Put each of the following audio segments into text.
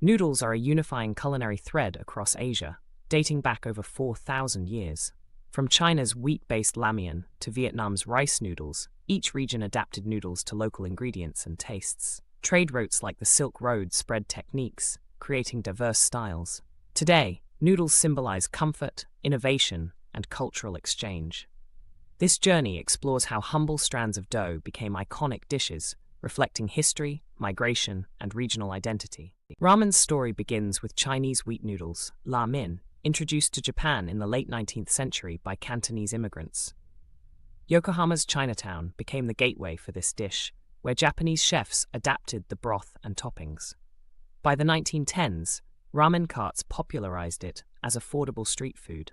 Noodles are a unifying culinary thread across Asia, dating back over 4,000 years. From China's wheat-based ramen to Vietnam's rice noodles, each region adapted noodles to local ingredients and tastes. Trade routes like the Silk Road spread techniques, creating diverse styles. Today, noodles symbolize comfort, innovation, and cultural exchange. This journey explores how humble strands of dough became iconic dishes, reflecting history, migration, and regional identity. Ramen's story begins with Chinese wheat noodles, ramen, introduced to Japan in the late 19th century by Cantonese immigrants. Yokohama's Chinatown became the gateway for this dish, where Japanese chefs adapted the broth and toppings. By the 1910s, ramen carts popularized it as affordable street food.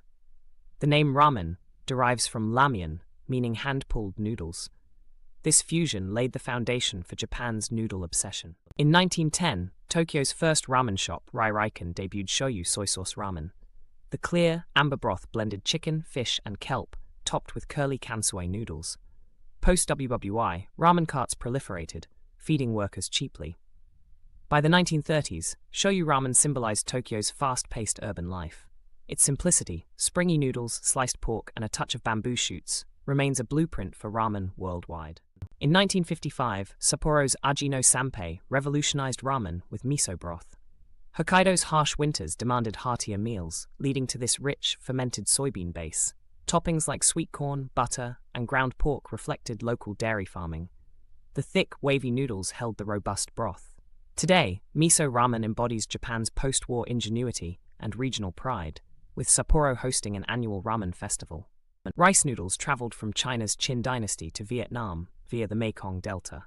The name ramen derives from ramyeon, meaning hand-pulled noodles. This fusion laid the foundation for Japan's noodle obsession. In 1910, Tokyo's first ramen shop, Ramen, debuted Shoyu soy sauce ramen. The clear, amber broth blended chicken, fish, and kelp, topped with curly kansui noodles. Post-WWI, ramen carts proliferated, feeding workers cheaply. By the 1930s, Shoyu ramen symbolized Tokyo's fast-paced urban life. Its simplicity, springy noodles, sliced pork, and a touch of bamboo shoots, remains a blueprint for ramen worldwide. In 1955, Sapporo's Aji no Sanpei revolutionized ramen with miso broth. Hokkaido's harsh winters demanded heartier meals, leading to this rich, fermented soybean base. Toppings like sweet corn, butter, and ground pork reflected local dairy farming. The thick, wavy noodles held the robust broth. Today, miso ramen embodies Japan's post-war ingenuity and regional pride, with Sapporo hosting an annual ramen festival. Rice noodles traveled from China's Qin dynasty to Vietnam via the Mekong Delta.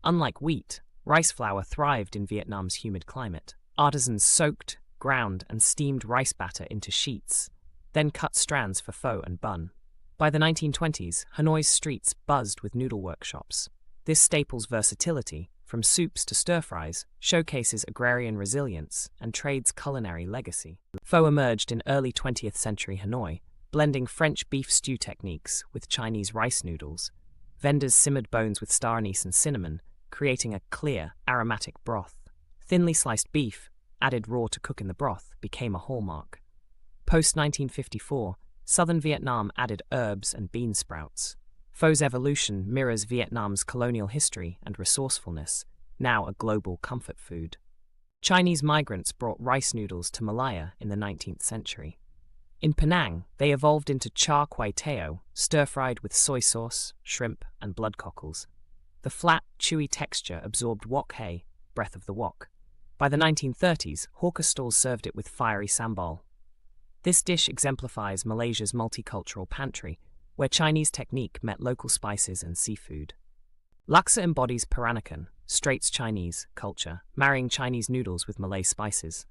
Unlike wheat, rice flour thrived in Vietnam's humid climate. Artisans soaked, ground, and steamed rice batter into sheets, then cut strands for pho and bun. By the 1920s, Hanoi's streets buzzed with noodle workshops. This staple's versatility, from soups to stir-fries, showcases agrarian resilience and trade's culinary legacy. Pho emerged in early 20th century Hanoi, blending French beef stew techniques with Chinese rice noodles. Vendors simmered bones with star anise and cinnamon, creating a clear, aromatic broth. Thinly sliced beef, added raw to cook in the broth, became a hallmark. Post-1954, southern Vietnam added herbs and bean sprouts. Pho's evolution mirrors Vietnam's colonial history and resourcefulness, now a global comfort food. Chinese migrants brought rice noodles to Malaya in the 19th century. In Penang, they evolved into char kway teow, stir-fried with soy sauce, shrimp, and blood cockles. The flat, chewy texture absorbed wok hei, breath of the wok. By the 1930s, hawker stalls served it with fiery sambal. This dish exemplifies Malaysia's multicultural pantry, where Chinese technique met local spices and seafood. Laksa embodies Peranakan, Strait's Chinese, culture, marrying Chinese noodles with Malay spices.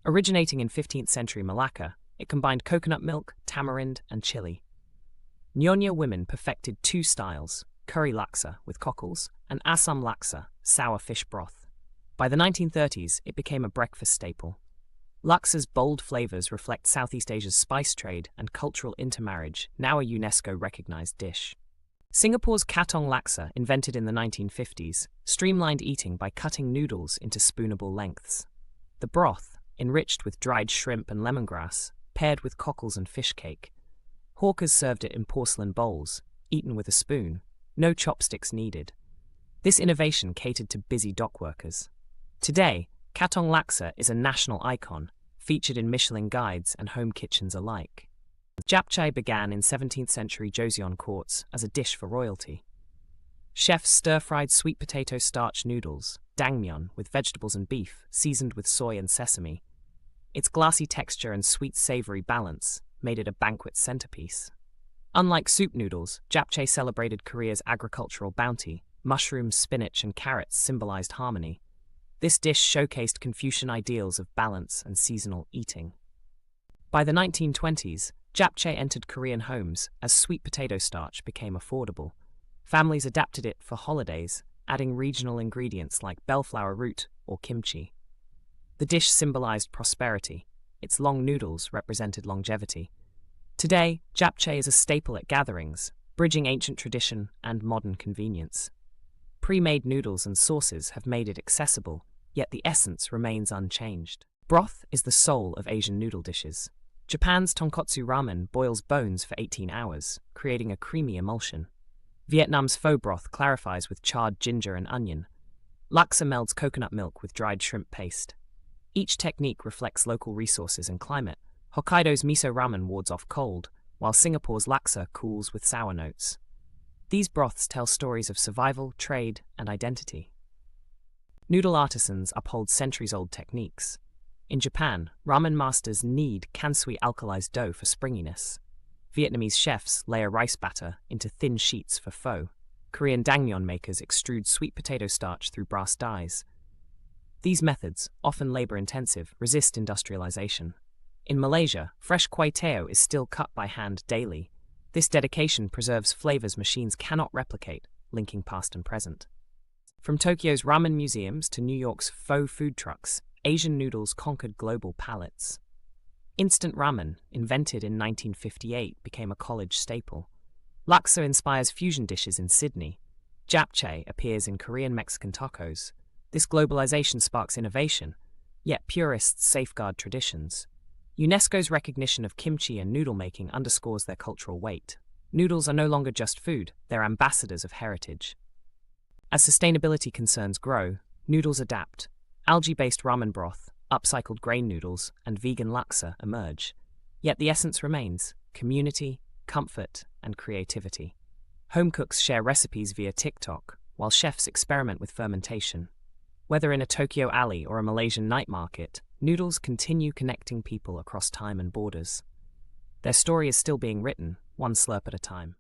Originating in 15th century Malacca, it combined coconut milk, tamarind, and chili. Nyonya women perfected two styles, curry laksa with cockles and asam laksa, sour fish broth. By the 1930s, it became a breakfast staple. Laksa's bold flavors reflect Southeast Asia's spice trade and cultural intermarriage, now a UNESCO-recognized dish. Singapore's Katong laksa, invented in the 1950s, streamlined eating by cutting noodles into spoonable lengths. The broth, enriched with dried shrimp and lemongrass, paired with cockles and fish cake. Hawkers served it in porcelain bowls, eaten with a spoon, no chopsticks needed. This innovation catered to busy dock workers. Today, Katong laksa is a national icon, featured in Michelin guides and home kitchens alike. Japchae began in 17th century Joseon courts as a dish for royalty. Chefs stir-fried sweet potato starch noodles, dangmyeon, with vegetables and beef, seasoned with soy and sesame. Its glassy texture and sweet-savory balance made it a banquet centerpiece. Unlike soup noodles, japchae celebrated Korea's agricultural bounty. Mushrooms, spinach, and carrots symbolized harmony. This dish showcased Confucian ideals of balance and seasonal eating. By the 1920s, japchae entered Korean homes as sweet potato starch became affordable. Families adapted it for holidays, adding regional ingredients like bellflower root or kimchi. The dish symbolized prosperity. Its long noodles represented longevity. Today, japchae is a staple at gatherings, bridging ancient tradition and modern convenience. Pre-made noodles and sauces have made it accessible, yet the essence remains unchanged. Broth is the soul of Asian noodle dishes. Japan's tonkotsu ramen boils bones for 18 hours, creating a creamy emulsion. Vietnam's pho broth clarifies with charred ginger and onion. Laksa melds coconut milk with dried shrimp paste. Each technique reflects local resources and climate. Hokkaido's miso ramen wards off cold, while Singapore's laksa cools with sour notes. These broths tell stories of survival, trade, and identity. Noodle artisans uphold centuries-old techniques. In Japan, ramen masters knead kansui alkalized dough for springiness. Vietnamese chefs layer rice batter into thin sheets for pho. Korean dangmyeon makers extrude sweet potato starch through brass dies. These methods, often labor-intensive, resist industrialization. In Malaysia, fresh kway teow is still cut by hand daily. This dedication preserves flavors machines cannot replicate, linking past and present. From Tokyo's ramen museums to New York's pho food trucks, Asian noodles conquered global palates. Instant ramen, invented in 1958, became a college staple. Laksa inspires fusion dishes in Sydney. Japchae appears in Korean Mexican tacos. This globalization sparks innovation, yet purists safeguard traditions. UNESCO's recognition of kimchi and noodle making underscores their cultural weight. Noodles are no longer just food, they're ambassadors of heritage. As sustainability concerns grow, noodles adapt. Algae-based ramen broth, upcycled grain noodles, and vegan laksa emerge. Yet the essence remains: community, comfort, and creativity. Home cooks share recipes via TikTok, while chefs experiment with fermentation. Whether in a Tokyo alley or a Malaysian night market, noodles continue connecting people across time and borders. Their story is still being written, one slurp at a time.